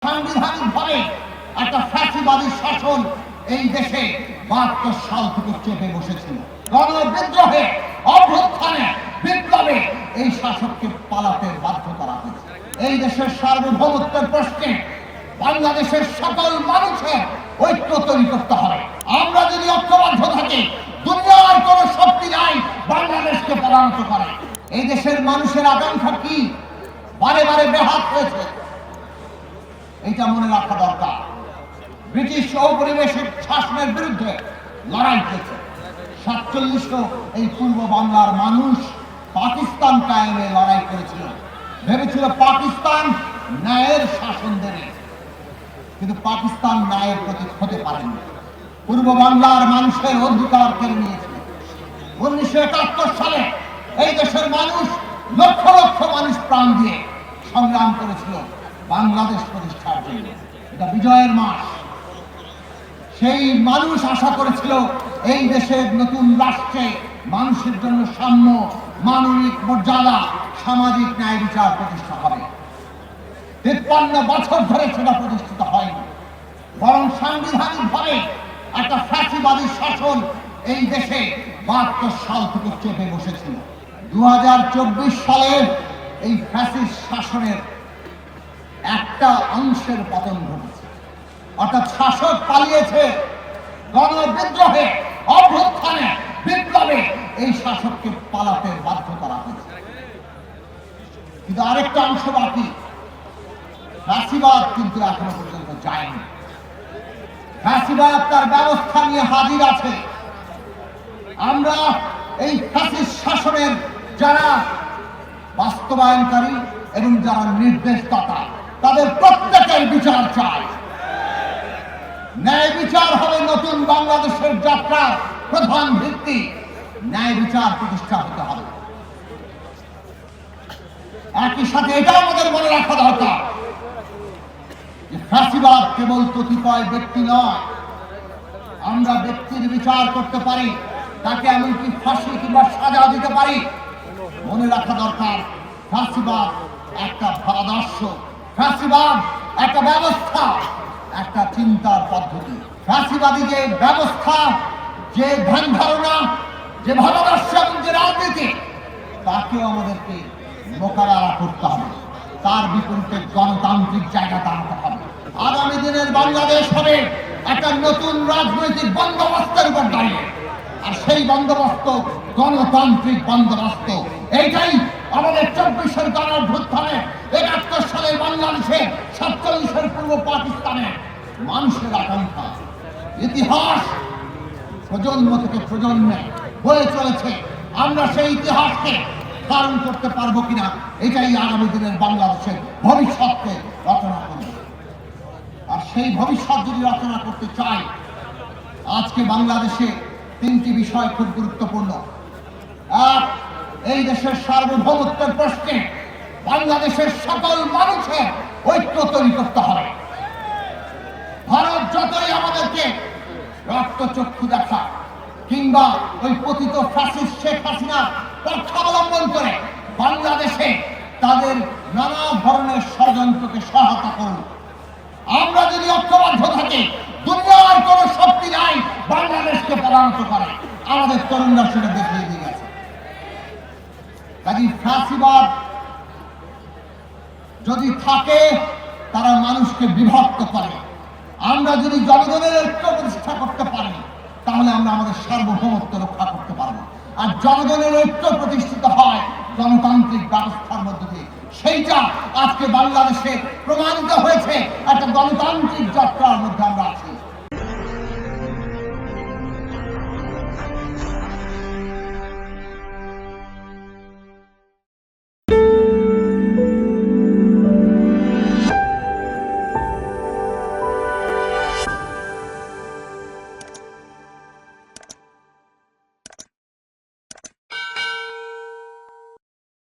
সাংবিধানিকভাবে একটা ফ্যাসিবাদী শাসন এই দেশে ৭২ সাল থেকে চেপে বসেছিল। গণবিদ্রোহে, অভ্যুত্থানে, বিপ্লবে এই শাসককে পালাতে বাধ্য করা হয়েছে। এই দেশের সার্বভৌমত্বের প্রশ্নে বাংলাদেশের সকল মানুষের ঐক্য তৈরি করতে হবে। আমরা যদি ঐক্যবদ্ধ থাকি, দুনিয়ার কোন শক্তি নাই বাংলাদেশকে পরাজিত করে। এই দেশের মানুষের আকাঙ্ক্ষা কি? বারে বারে বেহাত হয়েছে, এটা মনে রাখা দরকার। ব্রিটিশ ঔপনিবেশিক শাসনের বিরুদ্ধে লড়াই করেছে ৪৭ এই পূর্ব বাংলার মানুষ পাকিস্তান কায়েমে লড়াই করেছিল, ভেবেছিল পাকিস্তান ন্যায়ের শাসন দেবে, কিন্তু পাকিস্তান ন্যায়ের প্রতীক হতে পারেনি। পূর্ব বাংলার মানুষের অধিকার কেড়ে নিয়েছিল। ১৯৭১ সালে এই দেশের মানুষ লক্ষ লক্ষ মানুষ প্রাণ দিয়ে সংগ্রাম করেছিল বাংলাদেশ প্রতিষ্ঠার জন্য। এটা বিজয়ের মাস। সেই মানুষ আশা করেছিল এই দেশের নতুন রাষ্ট্রে মানুষের জন্য সাম্য, মানবিক মর্যাদা, সামাজিক ন্যায় বিচার প্রতিষ্ঠা হবে। ৫৩ বছর ধরে সেটা প্রতিষ্ঠিত হয়নি, বরং সাংবিধানিকভাবে একটা ফ্যাসিবাদী শাসন এই দেশে ৭২ সাল থেকে চেপে বসেছিল। ২০২৪ সালের এই ফ্যাসিস্ট শাসনের একটা অংশের পতন ঘটেছে, অর্থাৎ শাসক পালিয়েছে। গণবিদ্রোহে, অভ্যুত্থানে, বিপ্লবে এই শাসককে পালাতে বাধ্য করা হয়েছে। কিন্তু আরেকটা অংশ বাকি। ফ্যাসিবাদ কিন্তু এখনো পর্যন্ত যায়নি। ফ্যাসিবাদ তার ব্যবস্থা নিয়ে হাজির আছে। আমরা এই ফ্যাসিস্ট শাসনের যারা বাস্তবায়নকারী এবং যারা নির্দেশদাতা, তাদের প্রত্যেকের বিচার চাই। ন্যায় বিচার হবে নতুন বাংলাদেশের যাত্রার প্রধান ভিত্তি। ন্যায় বিচার প্রতিষ্ঠা হতে হবে। একই সাথে এটা আমাদের মনে রাখা দরকার যে ফ্যাসিবাদ কেবল কতিপয় ব্যক্তি নয়। আমরা ব্যক্তির বিচার করতে পারি, তাকে এমনকি ফাঁসি কিংবা সাজা দিতে পারি। মনে রাখা দরকার ফ্যাসিবাদ একটা ভাবাদর্শ, ফ্যাসিবাদ একটা ব্যবস্থা, একটা চিন্তার পদ্ধতি। ফ্যাসিবাদী যে ব্যবস্থা, যে ধ্যান ধারণা, যে ভাবাদর্শ এবং যে রাজনীতি, তাকেও আমাদেরকে মোকাবেলা করতে হবে। তার বিপরীতে গণতান্ত্রিক জায়গা দাঁড়াতে হবে। আগামী দিনের বাংলাদেশ হবে একটা নতুন রাজনৈতিক বন্দোবস্তের উপর দাঁড়িয়ে, আর সেই বন্দোবস্ত গণতান্ত্রিক বন্দোবস্ত। এইটাই আমাদের ২৪-এর গণঅভ্যুত্থানে, ৭১ সালের বাংলাদেশে, ৪৭-এর পূর্ব পাকিস্তানে মানুষের আকাঙ্ক্ষা। ইতিহাস প্রজন্ম থেকে প্রজন্মে বয়ে চলেছে। আমরা সেই ইতিহাসকে ধারণ করতে পারবো কিনা, এটাই আগামী দিনের বাংলাদেশের ভবিষ্যৎকে রচনা করবে। আর সেই ভবিষ্যৎ যদি রচনা করতে চাই, আজকে বাংলাদেশে ৩টি বিষয় খুব গুরুত্বপূর্ণ। এক, এই দেশের সার্বভৌমত্বের প্রশ্নে বাংলাদেশের সকল মানুষের ঐক্য তৈরি করতে হবে। ভারত যতই আমাদেরকে রক্তচক্ষু দেখা কিংবা ওই পতিত ফ্যাসিস্ট শেখ হাসিনা পক্ষাবলম্বন করে বাংলাদেশে তাদের নানা ধরনের ষড়যন্ত্রকে সহায়তা করুন, আমরা যদি ঐক্যবদ্ধ থাকি, দুনিয়ার কোন শক্তি নাই বাংলাদেশকে পরাজিত করে। আমাদের তরুণরা সেটা দেখিয়ে দিয়ে গেছে। কাজে ফ্যাসিবাদ যদি থাকে, তারা মানুষকে বিভক্ত করে। আমরা যদি জনগণের ঐক্য প্রতিষ্ঠা করতে পারি, তাহলে আমরা আমাদের সার্বভৌমত্ব রক্ষা করতে পারবো। আর জনগণের ঐক্য প্রতিষ্ঠিত হয় গণতান্ত্রিক ব্যবস্থার মধ্যে দিয়ে। সেইটা আজকে বাংলাদেশে প্রমাণিত হয়েছে। একটা গণতান্ত্রিক যাত্রার মধ্যে আমরা আছি।